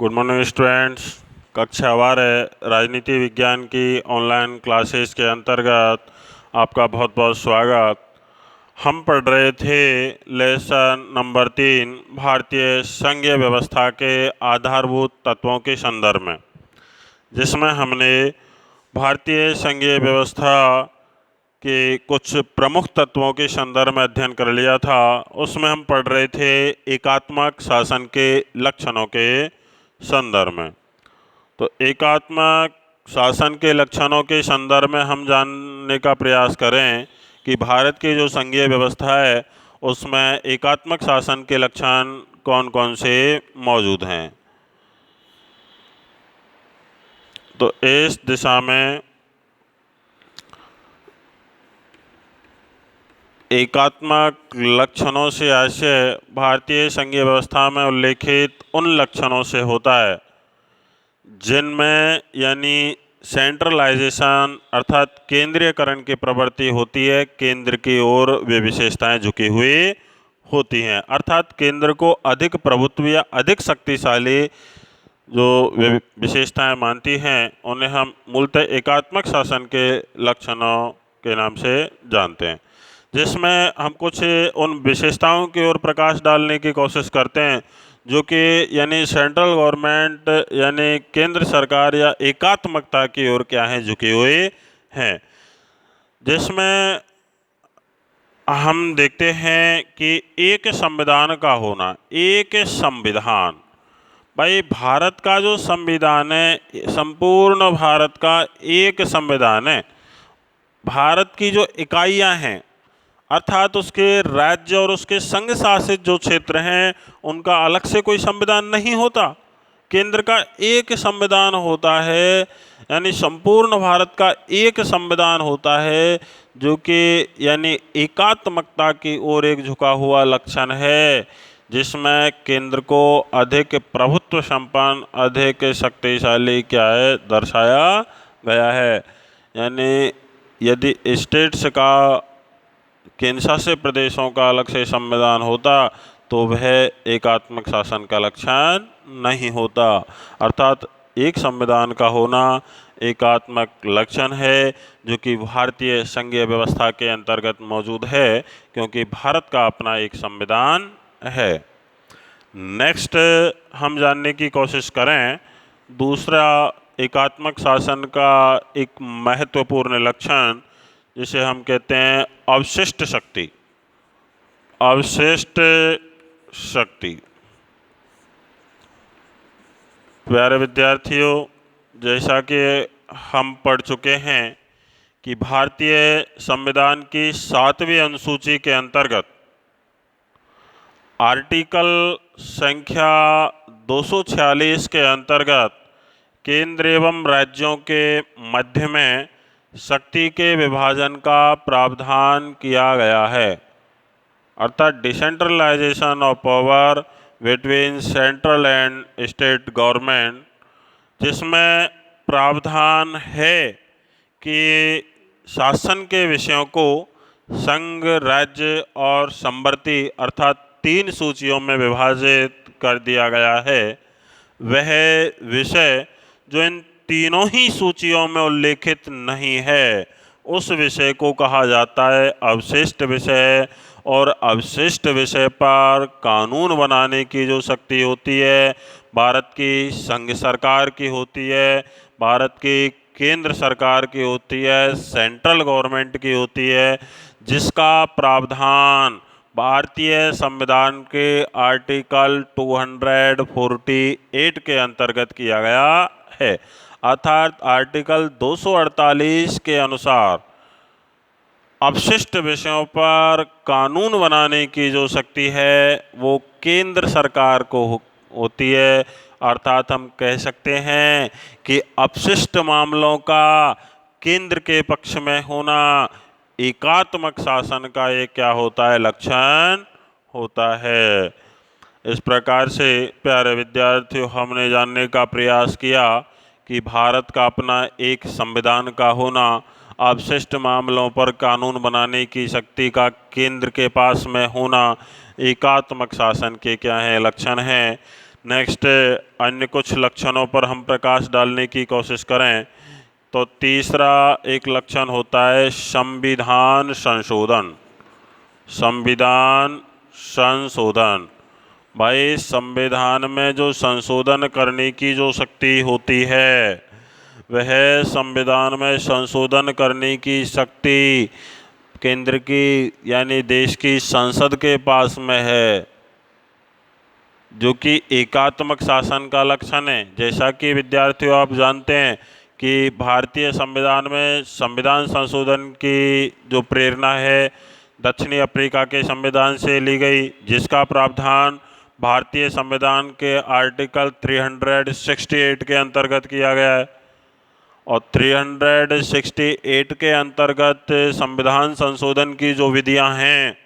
Good morning students. कक्षा 12 राजनीति विज्ञान की ऑनलाइन क्लासेस के अंतर्गत आपका बहुत बहुत स्वागत। हम पढ़ रहे थे लेसन नंबर 3 भारतीय संघीय व्यवस्था के आधारभूत तत्वों के संदर्भ में, जिसमें हमने भारतीय संघीय व्यवस्था के कुछ प्रमुख तत्वों के संदर्भ में अध्ययन कर लिया था। उसमें हम पढ़ रहे थे एकात्मक शासन के लक्षणों के संदर्भ में। तो एकात्मक शासन के लक्षणों के संदर्भ में हम जानने का प्रयास करें कि भारत की जो संघीय व्यवस्था है उसमें एकात्मक शासन के लक्षण कौन कौन से मौजूद हैं। तो इस दिशा में एकात्मक लक्षणों से आशय भारतीय संघीय व्यवस्था में उल्लेखित उन लक्षणों से होता है जिनमें यानी सेंट्रलाइजेशन अर्थात केंद्रीयकरण की प्रवृत्ति होती है। केंद्र की ओर वे विशेषताएं झुकी हुई होती हैं, अर्थात केंद्र को अधिक प्रभुत्व या अधिक शक्तिशाली जो वे विशेषताएं मानती हैं उन्हें हम मूलतः एकात्मक शासन के लक्षणों के नाम से जानते हैं, जिसमें हम कुछ उन विशेषताओं की ओर प्रकाश डालने की कोशिश करते हैं जो कि यानी सेंट्रल गवर्नमेंट यानी केंद्र सरकार या एकात्मकता की ओर क्या है झुकी हुई हैं। जिसमें हम देखते हैं कि एक संविधान का होना, एक संविधान, भाई भारत का जो संविधान है संपूर्ण भारत का एक संविधान है। भारत की जो इकाइयां हैं अर्थात उसके राज्य और उसके संघ शासित जो क्षेत्र हैं उनका अलग से कोई संविधान नहीं होता, केंद्र का एक संविधान होता है, यानी संपूर्ण भारत का एक संविधान होता है जो कि यानी एकात्मकता की ओर एक झुका हुआ लक्षण है, जिसमें केंद्र को अधिक प्रभुत्व संपन्न अधिक शक्तिशाली क्या है दर्शाया गया है। यानी यदि स्टेट्स का केंद्र शासित प्रदेशों का अलग से संविधान होता तो वह एकात्मक शासन का लक्षण नहीं होता, अर्थात एक संविधान का होना एकात्मक लक्षण है जो कि भारतीय संघीय व्यवस्था के अंतर्गत मौजूद है, क्योंकि भारत का अपना एक संविधान है। नेक्स्ट हम जानने की कोशिश करें दूसरा एकात्मक शासन का एक महत्वपूर्ण लक्षण जिसे हम कहते हैं अवशिष्ट शक्ति। अवशिष्ट शक्ति। प्यारे विद्यार्थियों, जैसा कि हम पढ़ चुके हैं कि भारतीय संविधान की 7वीं अनुसूची के अंतर्गत आर्टिकल संख्या 246 के अंतर्गत केंद्र एवं राज्यों के मध्य में शक्ति के विभाजन का प्रावधान किया गया है, अर्थात decentralisation of power between central and state government, जिसमें प्रावधान है कि शासन के विषयों को संघ, राज्य और संवर्ती अर्थात 3 सूचियों में विभाजित कर दिया गया है। वह विषय जो इन तीनों ही सूचियों में उल्लेखित नहीं है उस विषय को कहा जाता है अवशिष्ट विषय। और अवशिष्ट विषय पर कानून बनाने की जो शक्ति होती है भारत की संघ सरकार की होती है, भारत की केंद्र सरकार की होती है, सेंट्रल गवर्नमेंट की होती है, जिसका प्रावधान भारतीय संविधान के आर्टिकल 248 के अंतर्गत किया गया है, अर्थात आर्टिकल 248 के अनुसार अवशिष्ट विषयों पर कानून बनाने की जो शक्ति है वो केंद्र सरकार को होती है, अर्थात हम कह सकते हैं कि अपशिष्ट मामलों का केंद्र के पक्ष में होना एकात्मक शासन का एक क्या होता है लक्षण होता है। इस प्रकार से प्यारे विद्यार्थियों हमने जानने का प्रयास किया कि भारत का अपना एक संविधान का होना, अवशिष्ट मामलों पर कानून बनाने की शक्ति का केंद्र के पास में होना एकात्मक शासन के क्या हैं लक्षण हैं। नेक्स्ट अन्य कुछ लक्षणों पर हम प्रकाश डालने की कोशिश करें तो तीसरा एक लक्षण होता है संविधान संशोधन। संविधान संशोधन, भाई संविधान में जो संशोधन करने की जो शक्ति होती है वह संविधान में संशोधन करने की शक्ति केंद्र की यानी देश की संसद के पास में है, जो कि एकात्मक शासन का लक्षण है। जैसा कि विद्यार्थियों आप जानते हैं कि भारतीय संविधान में संविधान संशोधन की जो प्रेरणा है दक्षिणी अफ्रीका के संविधान से ली गई, जिसका प्रावधान भारतीय संविधान के आर्टिकल 368 के अंतर्गत किया गया है। और 368 के अंतर्गत संविधान संशोधन की जो विधियां हैं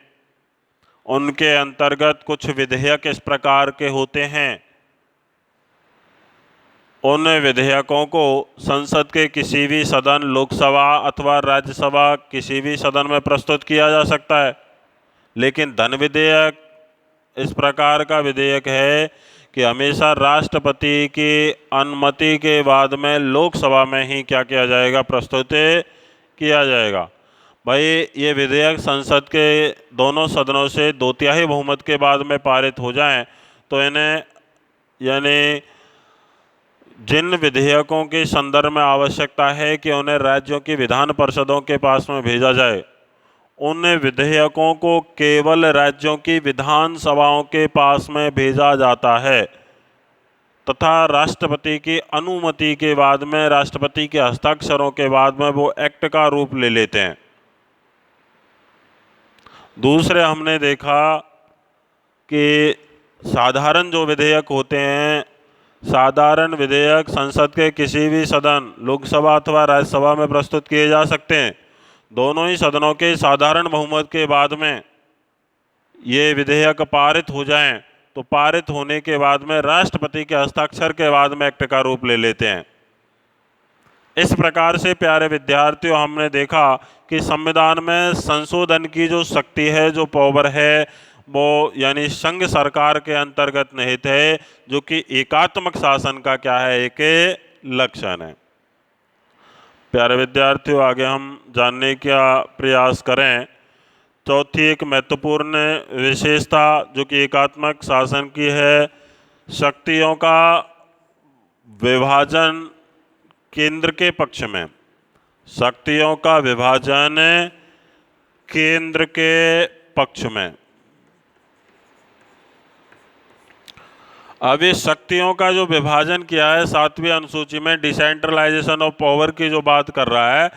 उनके अंतर्गत कुछ विधेयक इस प्रकार के होते हैं। उन विधेयकों को संसद के किसी भी सदन, लोकसभा अथवा राज्यसभा किसी भी सदन में प्रस्तुत किया जा सकता है। लेकिन धन विधेयक इस प्रकार का विधेयक है कि हमेशा राष्ट्रपति की अनुमति के बाद में लोकसभा में ही क्या किया जाएगा, प्रस्तुत किया जाएगा। भाई ये विधेयक संसद के दोनों सदनों से 2/3 बहुमत के बाद में पारित हो जाएं तो इन्हें यानी जिन विधेयकों के संदर्भ में आवश्यकता है कि उन्हें राज्यों की विधान परिषदों के पास में भेजा जाए, उन विधेयकों को केवल राज्यों की विधान सभाओं के पास में भेजा जाता है तथा राष्ट्रपति की अनुमति के बाद में, राष्ट्रपति के हस्ताक्षरों के बाद में वो एक्ट का रूप ले लेते हैं। दूसरे हमने देखा कि साधारण जो विधेयक होते हैं, साधारण विधेयक संसद के किसी भी सदन, लोकसभा अथवा राज्यसभा में प्रस्तुत किए जा सकते हैं। दोनों ही सदनों के साधारण बहुमत के बाद में ये विधेयक पारित हो जाएं तो पारित होने के बाद में राष्ट्रपति के हस्ताक्षर के बाद में एक्ट का रूप ले लेते हैं। इस प्रकार से प्यारे विद्यार्थियों हमने देखा कि संविधान में संशोधन की जो शक्ति है, जो पावर है, वो यानी संघ सरकार के अंतर्गत निहित है, जो कि एकात्मक शासन का क्या है, एक लक्षण है। प्यारे विद्यार्थियों आगे हम जानने का प्रयास करें। चौथी एक महत्वपूर्ण विशेषता जो कि एकात्मक शासन की है, शक्तियों का विभाजन केंद्र के पक्ष में। शक्तियों का विभाजन केंद्र के पक्ष में। अब इस शक्तियों का जो विभाजन किया है 7वीं अनुसूची में, डिसेंट्रलाइजेशन ऑफ पावर की जो बात कर रहा है,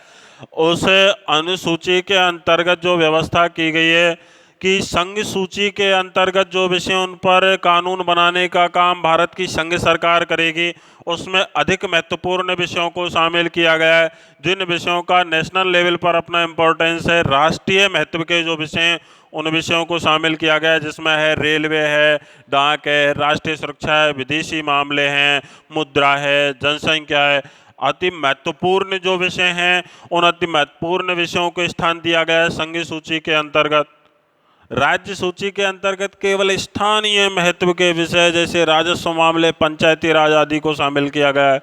उस अनुसूची के अंतर्गत जो व्यवस्था की गई है कि संघ सूची के अंतर्गत जो विषय उन पर कानून बनाने का काम भारत की संघ सरकार करेगी, उसमें अधिक महत्वपूर्ण विषयों को शामिल किया गया है। जिन विषयों का नेशनल लेवल पर अपना इम्पोर्टेंस है, राष्ट्रीय महत्व के जो विषय हैं उन विषयों को शामिल किया गया है, जिसमें है रेलवे है, डाक है, राष्ट्रीय सुरक्षा है, विदेशी मामले हैं, मुद्रा है, जनसंख्या है। अति महत्वपूर्ण जो विषय हैं उन अति महत्वपूर्ण विषयों को स्थान दिया गया है संघ सूची के अंतर्गत। राज्य सूची के अंतर्गत केवल स्थानीय महत्व के विषय जैसे राजस्व मामले, पंचायती राज आदि को शामिल किया गया है।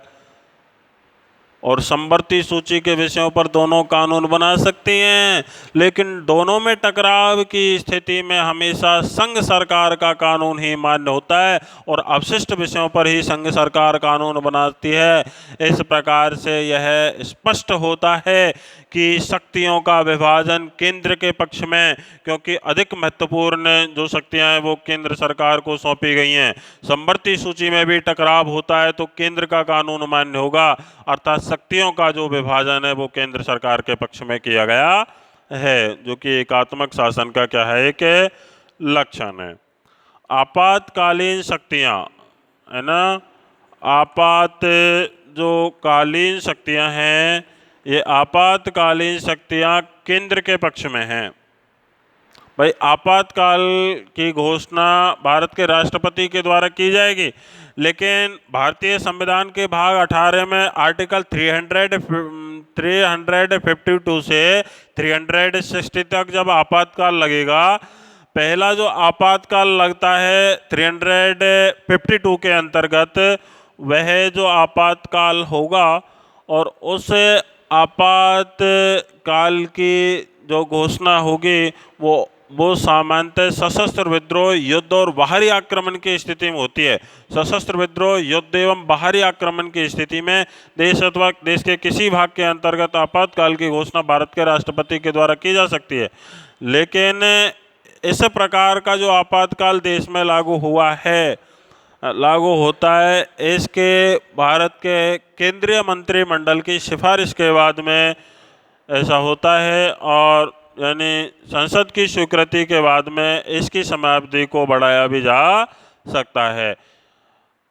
और समवर्ती सूची के विषयों पर दोनों कानून बना सकती हैं, लेकिन दोनों में टकराव की स्थिति में हमेशा संघ सरकार का कानून ही मान्य होता है और अवशिष्ट विषयों पर ही संघ सरकार कानून बनाती है। इस प्रकार से यह स्पष्ट होता है कि शक्तियों का विभाजन केंद्र के पक्ष में, क्योंकि अधिक महत्वपूर्ण जो शक्तियां हैं वो केंद्र सरकार को सौंपी गई हैं। समवर्ती सूची में भी टकराव होता है तो केंद्र का कानून मान्य होगा, अर्थात शक्तियों का जो विभाजन है वो केंद्र सरकार के पक्ष में किया गया है, जो कि एकात्मक शासन का क्या है, एक लक्षण है। आपातकालीन शक्तियां है ना, आपात जो कालीन शक्तियां हैं, ये आपातकालीन शक्तियां केंद्र के पक्ष में हैं। भाई आपातकाल की घोषणा भारत के राष्ट्रपति के द्वारा की जाएगी, लेकिन भारतीय संविधान के भाग 18 में आर्टिकल 352 से 360 तक जब आपातकाल लगेगा, पहला जो आपातकाल लगता है 352 के अंतर्गत, वह जो आपातकाल होगा और उस आपातकाल की जो घोषणा होगी वो सामान्यतः सशस्त्र विद्रोह, युद्ध और बाहरी आक्रमण की स्थिति में होती है। सशस्त्र विद्रोह, युद्ध एवं बाहरी आक्रमण की स्थिति में देश अथवा देश के किसी भाग के अंतर्गत आपातकाल की घोषणा भारत के राष्ट्रपति के द्वारा की जा सकती है। लेकिन इस प्रकार का जो आपातकाल देश में लागू होता है, इसके भारत के केंद्रीय मंत्रिमंडल की सिफारिश के बाद में ऐसा होता है, और यानी संसद की स्वीकृति के बाद में इसकी समयावधि को बढ़ाया भी जा सकता है।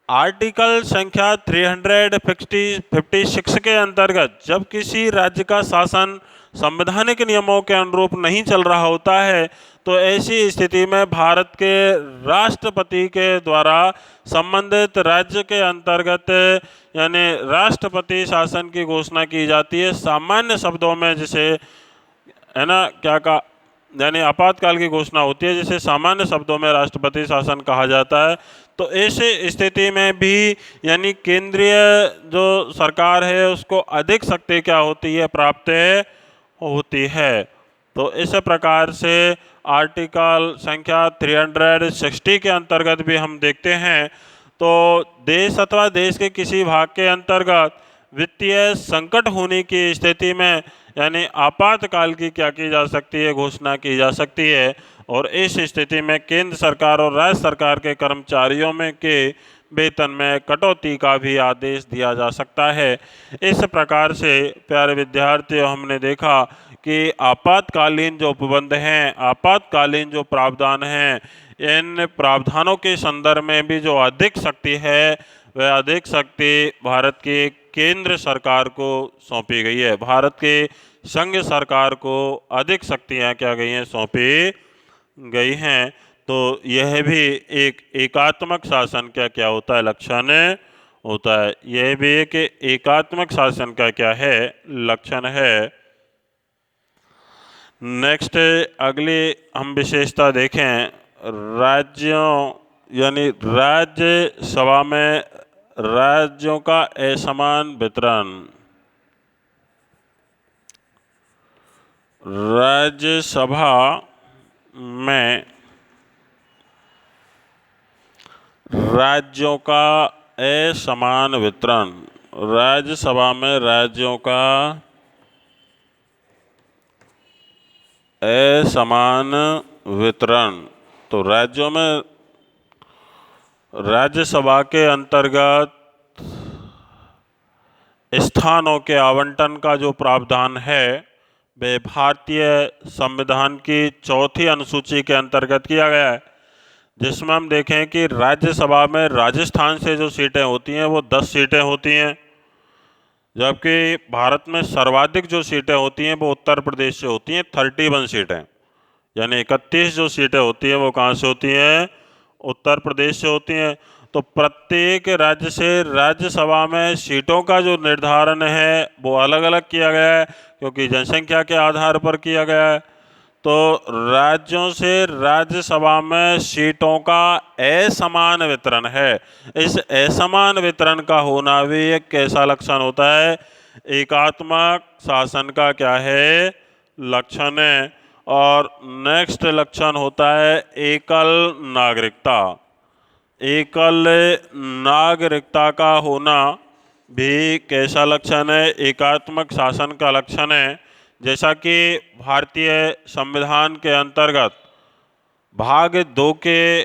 आर्टिकल संख्या 356 के अंतर्गत जब किसी राज्य का शासन संवैधानिक नियमों के अनुरूप नहीं चल रहा होता है, तो ऐसी स्थिति में भारत के राष्ट्रपति के द्वारा संबंधित राज्य के अंतर्गत यानी राष्ट्रपति शासन की घोषणा की जाती है। सामान्य शब्दों में जिसे है ना क्या कहा, यानी आपातकाल की घोषणा होती है जिसे सामान्य शब्दों में राष्ट्रपति शासन कहा जाता है। तो इस स्थिति में भी यानी केंद्रीय जो सरकार है उसको अधिक शक्ति क्या होती है, प्राप्त होती है। तो इस प्रकार से आर्टिकल संख्या 360 के अंतर्गत भी हम देखते हैं, तो देश अथवा देश के किसी भाग के अंतर्गत वित्तीय संकट होने की स्थिति में यानी आपातकाल की क्या की जा सकती है, घोषणा की जा सकती है। और इस स्थिति में केंद्र सरकार और राज्य सरकार के कर्मचारियों में के वेतन में कटौती का भी आदेश दिया जा सकता है। इस प्रकार से प्यारे विद्यार्थियों, हमने देखा कि आपातकालीन जो उपबंध हैं, आपातकालीन जो प्रावधान हैं, इन प्रावधानों के संदर्भ में भी जो अधिक शक्ति है वह अधिक शक्ति भारत की केंद्र सरकार को सौंपी गई है। भारत के संघ सरकार को अधिक शक्तियाँ क्या गई हैं, सौंपी गई हैं। तो यह भी एक एकात्मक शासन का क्या होता है, लक्षण होता है। यह भी एक एकात्मक शासन का क्या है, लक्षण है। नेक्स्ट अगली हम विशेषता देखें, राज्यों यानी राज्यसभा में राज्यों का असमान वितरण। राज्यसभा में राज्यों का असमान वितरण। राज्यसभा में राज्यों का असमान वितरण। तो राज्यों में राज्यसभा के अंतर्गत स्थानों के आवंटन का जो प्रावधान है वह भारतीय संविधान की 4ठी अनुसूची के अंतर्गत किया गया है, जिसमें हम देखें कि राज्यसभा में राजस्थान से जो सीटें होती हैं वो 10 सीटें होती हैं, जबकि भारत में सर्वाधिक जो सीटें होती हैं वो उत्तर प्रदेश से होती हैं, 31 सीटें। यानी 31 जो सीटें होती हैं वो कहाँ से होती हैं, उत्तर प्रदेश से होती हैं। तो प्रत्येक राज्य से राज्यसभा में सीटों का जो निर्धारण है वो अलग अलग किया गया है, क्योंकि जनसंख्या के आधार पर किया गया है। तो राज्यों से राज्यसभा में सीटों का असमान वितरण है। इस असमान वितरण का होना भी एक कैसा लक्षण होता है, एकात्मक शासन का क्या है, लक्षण है। और नेक्स्ट लक्षण होता है एकल नागरिकता। एकल नागरिकता का होना भी कैसा लक्षण है, एकात्मक शासन का लक्षण है। जैसा कि भारतीय संविधान के अंतर्गत भाग 2 के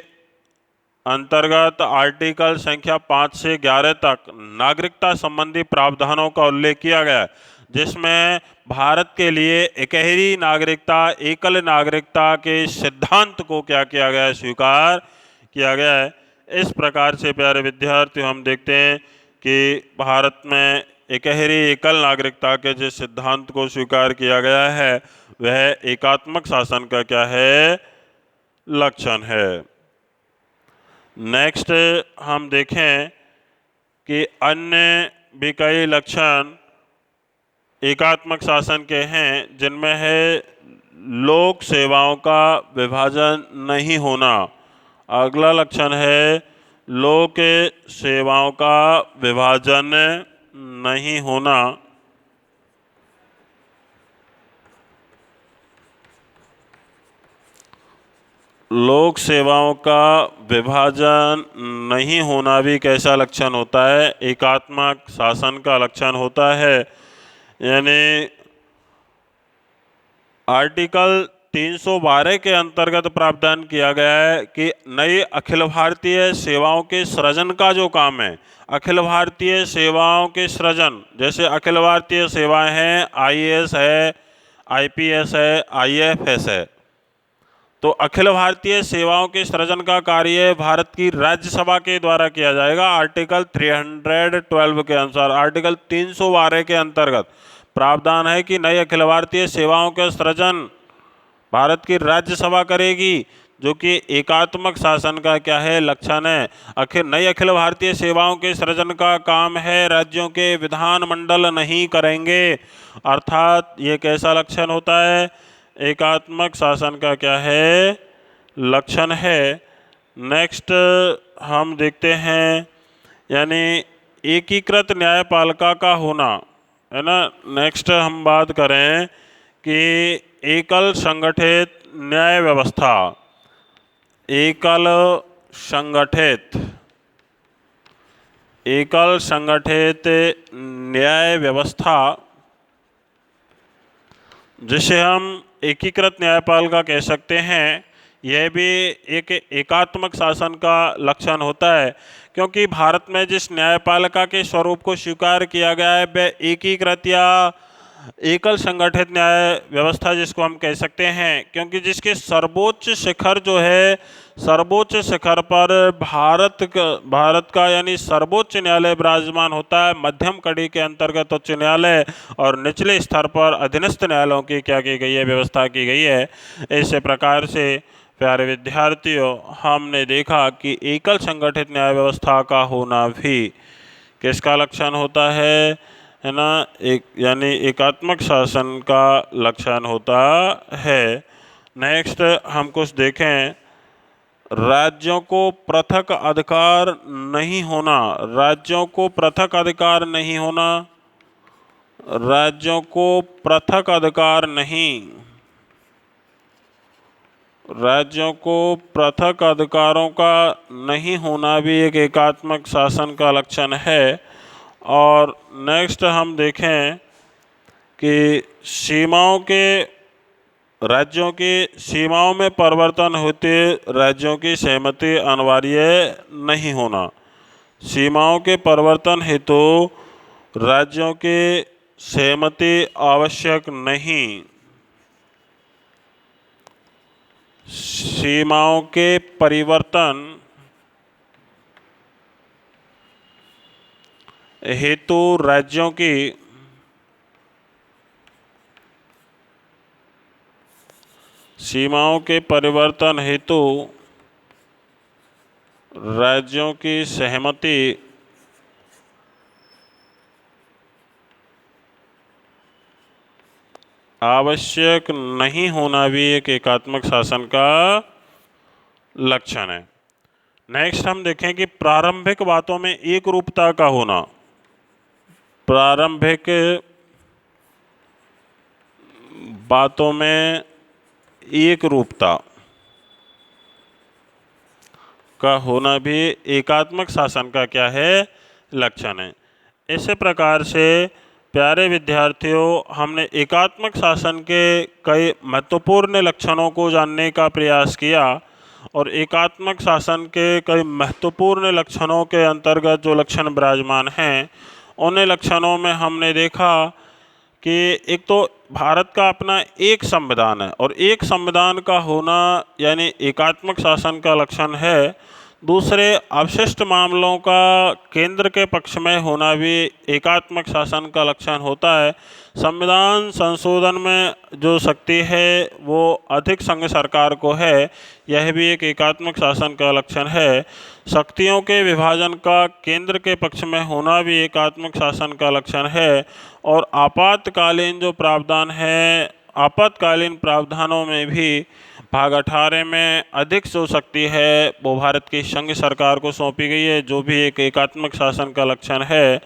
अंतर्गत आर्टिकल संख्या 5 से 11 तक नागरिकता संबंधी प्रावधानों का उल्लेख किया गया है, जिसमें भारत के लिए इकहरी नागरिकता, एकल नागरिकता के सिद्धांत को क्या किया गया है, स्वीकार किया गया है। इस प्रकार से प्यारे विद्यार्थियों, हम देखते हैं कि भारत में इकहरी एकल नागरिकता के जिस सिद्धांत को स्वीकार किया गया है वह एकात्मक शासन का क्या है, लक्षण है। नेक्स्ट हम देखें कि अन्य भी कई लक्षण एकात्मक शासन के हैं, जिनमें है लोक सेवाओं का विभाजन नहीं होना। अगला लक्षण है लोक सेवाओं का विभाजन नहीं होना। लोक सेवाओं का विभाजन नहीं होना भी कैसा लक्षण होता है? एकात्मक शासन का लक्षण होता है। यानी आर्टिकल 312 के अंतर्गत प्रावधान किया गया है कि नई अखिल भारतीय सेवाओं के सृजन का जो काम है, अखिल भारतीय सेवाओं के सृजन, जैसे अखिल भारतीय सेवाएं हैं, आईएएस है, आईपीएस है, आईएफएस है, तो अखिल भारतीय सेवाओं के सृजन का कार्य भारत की राज्यसभा के द्वारा किया जाएगा। आर्टिकल 312 के अनुसार, आर्टिकल 312 के अंतर्गत प्रावधान है कि नई अखिल भारतीय सेवाओं का सृजन भारत की राज्यसभा करेगी, जो कि एकात्मक शासन का क्या है? लक्षण है। नई अखिल भारतीय सेवाओं के सृजन का काम है, राज्यों के विधानमंडल नहीं करेंगे। अर्थात ये कैसा लक्षण होता है? एकात्मक शासन का क्या है? लक्षण है। नेक्स्ट हम देखते हैं, यानी एकीकृत न्यायपालिका का होना, है ना। नेक्स्ट हम बात करें कि एकल संगठित न्याय व्यवस्था, एकल संगठित न्याय व्यवस्था, जिसे हम एकीकृत न्यायपालिका कह सकते हैं, यह भी एक एकात्मक शासन का लक्षण होता है, क्योंकि भारत में जिस न्यायपालिका के स्वरूप को स्वीकार किया गया है वह एकीकृत या एकल संगठित न्याय व्यवस्था जिसको हम कह सकते हैं, क्योंकि जिसके सर्वोच्च शिखर जो है, सर्वोच्च शिखर पर भारत का यानी सर्वोच्च न्यायालय विराजमान होता है। मध्यम कड़ी के अंतर्गत उच्च न्यायालय और निचले स्तर पर अधीनस्थ न्यायालयों की क्या की गई है? व्यवस्था की गई है। इस प्रकार से प्यारे विद्यार्थियों, हमने देखा कि एकल संगठित न्याय व्यवस्था का होना भी किसका लक्षण होता है ना? यानी एकात्मक शासन का लक्षण होता है। नेक्स्ट हम कुछ देखें, राज्यों को पृथक अधिकार नहीं होना। राज्यों को पृथक अधिकार नहीं होना, राज्यों को पृथक अधिकार नहीं, राज्यों को पृथक अधिकारों का नहीं होना भी एक एकात्मक शासन का लक्षण है। और नेक्स्ट हम देखें कि राज्यों की सीमाओं में परिवर्तन होते राज्यों की सहमति अनिवार्य नहीं होना। सीमाओं के परिवर्तन हेतु राज्यों की सहमति आवश्यक नहीं। सीमाओं के परिवर्तन हेतु राज्यों की सीमाओं के परिवर्तन हेतु राज्यों की सहमति आवश्यक नहीं होना भी एक एकात्मक शासन का लक्षण है। नेक्स्ट हम देखें कि प्रारंभिक बातों में एक रूपता का होना। प्रारंभिक बातों में एक रूपता का होना भी एकात्मक शासन का क्या है? लक्षण है। इसी प्रकार से प्यारे विद्यार्थियों, हमने एकात्मक शासन के कई महत्वपूर्ण लक्षणों को जानने का प्रयास किया और एकात्मक शासन के कई महत्वपूर्ण लक्षणों के अंतर्गत जो लक्षण विराजमान हैं, उन लक्षणों में हमने देखा कि एक तो भारत का अपना एक संविधान है और एक संविधान का होना यानी एकात्मक शासन का लक्षण है। दूसरे, अवशिष्ट मामलों का केंद्र के पक्ष में होना भी एकात्मक शासन का लक्षण होता है। संविधान संशोधन में जो शक्ति है वो अधिक संघ सरकार को है, यह भी एक एकात्मक शासन का लक्षण है। शक्तियों के विभाजन का केंद्र के पक्ष में होना भी एकात्मक शासन का लक्षण है। और आपातकालीन जो प्रावधान है आपातकालीन प्रावधानों में भी भाग 18 में अधिक जो शक्ति है वो भारत की संघ सरकार को सौंपी गई है, जो भी एक एकात्मक शासन का लक्षण है।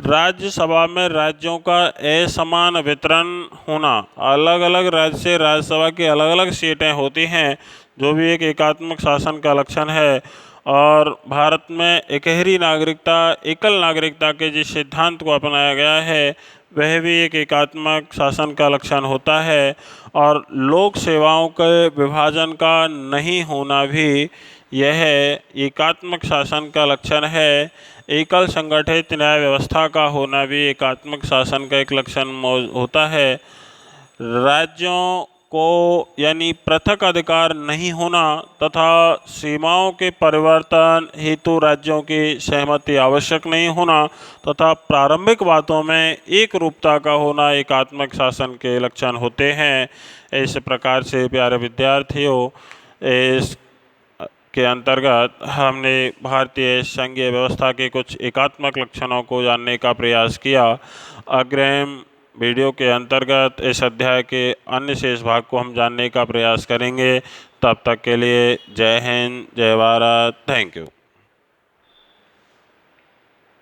राज्यसभा में राज्यों का असमान वितरण होना, अलग अलग राज्य से राज्यसभा की अलग अलग सीटें होती हैं, जो भी एक एकात्मक शासन का लक्षण है। और भारत में एकहरी नागरिकता, एकल नागरिकता के जिस सिद्धांत को अपनाया गया है वह भी एक एकात्मक शासन का लक्षण होता है। और लोक सेवाओं के विभाजन का नहीं होना भी यह एकात्मक शासन का लक्षण है। एकल संगठित न्याय व्यवस्था का होना भी एकात्मक शासन का एक लक्षण होता है। राज्यों को यानी पृथक अधिकार नहीं होना तथा सीमाओं के परिवर्तन हेतु राज्यों की सहमति आवश्यक नहीं होना तथा प्रारंभिक बातों में एक रूपता का होना एकात्मक शासन के लक्षण होते हैं। इस प्रकार से प्यारे विद्यार्थियों, इस के अंतर्गत हमने भारतीय संघीय व्यवस्था के कुछ एकात्मक लक्षणों को जानने का प्रयास किया। अग्रिम वीडियो के अंतर्गत इस अध्याय के अन्य शेष भाग को हम जानने का प्रयास करेंगे। तब तक के लिए जय हिंद, जय भारत, थैंक यू।